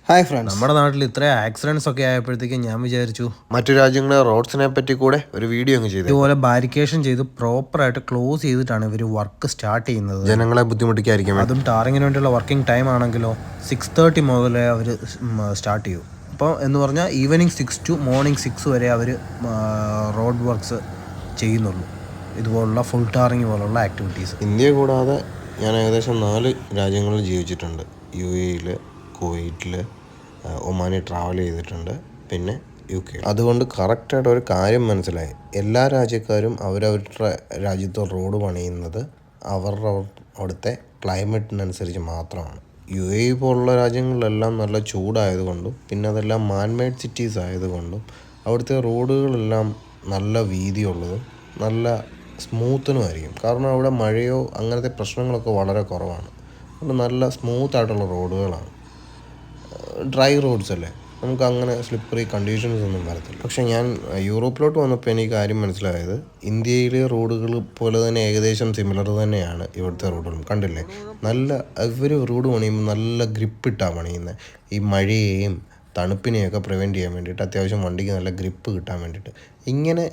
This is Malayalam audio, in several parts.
Hi friends. നമ്മുടെ നാട്ടിൽ ഇത്രയും ആക്സിഡൻസ് ഒക്കെ ആയപ്പോഴത്തേക്കും ഞാൻ വിചാരിച്ചു മറ്റു രാജ്യങ്ങളിലെ റോഡ്സിനെ പറ്റി കൂടെ ഒരു വീഡിയോ അങ്ങ് ചെയ്തു. ഇതുപോലെ ബാരിക്കേഷൻ ചെയ്ത് പ്രോപ്പറായിട്ട് ക്ലോസ് ചെയ്തിട്ടാണ് ഇവർ വർക്ക് സ്റ്റാർട്ട് ചെയ്യുന്നത്. ജനങ്ങളെ ബുദ്ധിമുട്ടിക്കാതിരിക്കും. അതും ടാറിങ്ങിന് വേണ്ടിയുള്ള വർക്കിംഗ് ടൈം ആണെങ്കിലോ 6:30 മുതലേ അവർ സ്റ്റാർട്ട് ചെയ്യും. അപ്പോൾ എന്ന് പറഞ്ഞാൽ ഈവനിങ് 6 to മോർണിംഗ് 6 വരെ അവർ റോഡ് വർക്ക്സ് ചെയ്യുന്നുള്ളൂ. ഇതുപോലുള്ള ഫുൾ ടാറിങ് പോലുള്ള ആക്ടിവിറ്റീസ്. ഇന്ത്യ കൂടാതെ ഞാൻ ഏകദേശം 4 രാജ്യങ്ങളിൽ ജീവിച്ചിട്ടുണ്ട്. UAE, കുവൈറ്റിൽ, ഒമാനിൽ ട്രാവൽ ചെയ്തിട്ടുണ്ട്, പിന്നെ UK. അതുകൊണ്ട് കറക്റ്റായിട്ട് ഒരു കാര്യം മനസ്സിലായി. എല്ലാ രാജ്യക്കാരും അവരവരുടെ രാജ്യത്ത് റോഡ് പണിയുന്നത് അവരുടെ അവിടുത്തെ ക്ലൈമറ്റിനനുസരിച്ച് മാത്രമാണ്. UAE പോലുള്ള രാജ്യങ്ങളിലെല്ലാം നല്ല ചൂടായതുകൊണ്ടും പിന്നെ അതെല്ലാം മാൻമെയ്ഡ് സിറ്റീസ് ആയതുകൊണ്ടും അവിടുത്തെ റോഡുകളെല്ലാം നല്ല വീതിയുള്ളതും നല്ല സ്മൂത്തനുമായിരിക്കും. കാരണം അവിടെ മഴയോ അങ്ങനത്തെ പ്രശ്നങ്ങളൊക്കെ വളരെ കുറവാണ്. അതുകൊണ്ട് നല്ല സ്മൂത്തായിട്ടുള്ള റോഡുകളാണ്. ഡ്രൈ റോഡ്സ് അല്ലേ, നമുക്ക് അങ്ങനെ സ്ലിപ്പറി കണ്ടീഷൻസ് ഒന്നും വരത്തില്ല. പക്ഷെ ഞാൻ യൂറോപ്പിലോട്ട് വന്നപ്പോൾ എനിക്ക് കാര്യം മനസ്സിലായത്, ഇന്ത്യയിലെ റോഡുകൾ പോലെ തന്നെ ഏകദേശം സിമിലർ തന്നെയാണ് ഇവിടുത്തെ റോഡുകളും. കണ്ടില്ലേ, നല്ല ഇവർ റോഡ് പണിയുമ്പോൾ നല്ല ഗ്രിപ്പിട്ടാണ് പണിയുന്നത്. ഈ മഴയെയും തണുപ്പിനെയൊക്കെ പ്രിവെൻറ്റ് ചെയ്യാൻ വേണ്ടിയിട്ട്, അത്യാവശ്യം വണ്ടിക്ക് നല്ല ഗ്രിപ്പ് കിട്ടാൻ വേണ്ടിയിട്ട്. ഇങ്ങനെ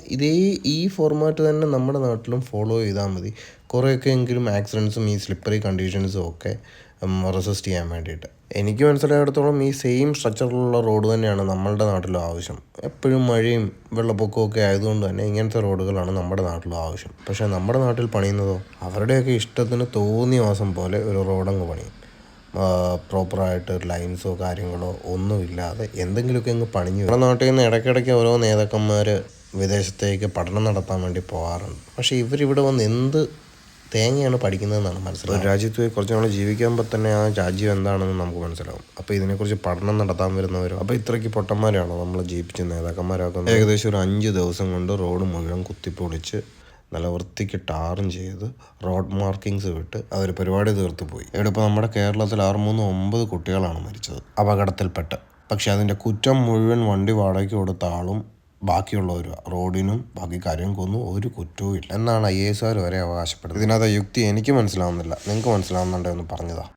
ഈ ഫോർമാറ്റ് തന്നെ നമ്മുടെ നാട്ടിലും ഫോളോ ചെയ്താൽ മതി. കുറേയൊക്കെ എങ്കിലും ആക്സിഡൻസും ഈ സ്ലിപ്പറി കണ്ടീഷൻസും ഒക്കെ റെസിസ്റ്റ് ചെയ്യാൻ വേണ്ടിയിട്ട്. എനിക്ക് മനസ്സിലായിടത്തോളം ഈ സെയിം സ്ട്രക്ചറിലുള്ള റോഡ് തന്നെയാണ് നമ്മളുടെ നാട്ടിലും ആവശ്യം. എപ്പോഴും മഴയും വെള്ളപ്പൊക്കവും ഒക്കെ ആയതുകൊണ്ട് തന്നെ ഇങ്ങനത്തെ റോഡുകളാണ് നമ്മുടെ നാട്ടിലും ആവശ്യം. പക്ഷേ നമ്മുടെ നാട്ടിൽ പണിയുന്നതോ അവരുടെയൊക്കെ ഇഷ്ടത്തിന് തോന്നിയ മാസം പോലെ ഒരു റോഡങ്ങ് പണിയും. പ്രോപ്പറായിട്ട് ലൈൻസോ കാര്യങ്ങളോ ഒന്നുമില്ലാതെ എന്തെങ്കിലുമൊക്കെ അങ്ങ് പണിഞ്ഞു. നമ്മുടെ നാട്ടിൽ നിന്ന് ഇടയ്ക്കിടയ്ക്ക് ഓരോ നേതാക്കന്മാർ വിദേശത്തേക്ക് പഠനം നടത്താൻ വേണ്ടി പോകാറുണ്ട്. പക്ഷേ ഇവരിവിടെ വന്ന് എന്ത് തേങ്ങയാണ് പഠിക്കുന്നതെന്നാണ് മനസ്സിലാവും. ഒരു രാജ്യത്ത് പോയി കുറച്ച് നാൾ ജീവിക്കുമ്പോൾ തന്നെ ആ രാജ്യം എന്താണെന്ന് നമുക്ക് മനസ്സിലാവും. അപ്പോൾ ഇതിനെക്കുറിച്ച് പഠനം നടത്താൻ വരുന്നവരും അപ്പോൾ ഇത്രയ്ക്ക് പൊട്ടന്മാരാണോ നമ്മളെ ജീവിപ്പിച്ച് നേതാക്കന്മാരാക്കുന്നത്? ഏകദേശം ഒരു 5 ദിവസം കൊണ്ട് റോഡ് മുഴുവൻ കുത്തിപ്പൊളിച്ച് നല്ല വൃത്തിക്ക് ടാറും ചെയ്ത് റോഡ് മാർക്കിങ്സ് വിട്ട് അവർ പരിപാടി തീർത്ത് പോയി. ഇവിടെ ഇപ്പോൾ നമ്മുടെ കേരളത്തിൽ 9 കുട്ടികളാണ് മരിച്ചത് അപകടത്തിൽപ്പെട്ട്. പക്ഷെ അതിൻ്റെ കുറ്റം മുഴുവൻ വണ്ടി വാടകയ്ക്ക് കൊടുത്ത ആളും ബാക്കിയുള്ളവർ. റോഡിനും ബാക്കി കാര്യങ്ങൾക്കൊന്നും ഒരു കുറ്റവും ഇല്ല എന്നാണ് IAS വരെ അവകാശപ്പെടുന്നത്. ഇതിനകത്ത് യുക്തി എനിക്ക് മനസ്സിലാവുന്നില്ല. നിങ്ങൾക്ക് മനസ്സിലാവുന്നുണ്ടോ എന്ന് പറഞ്ഞതാ.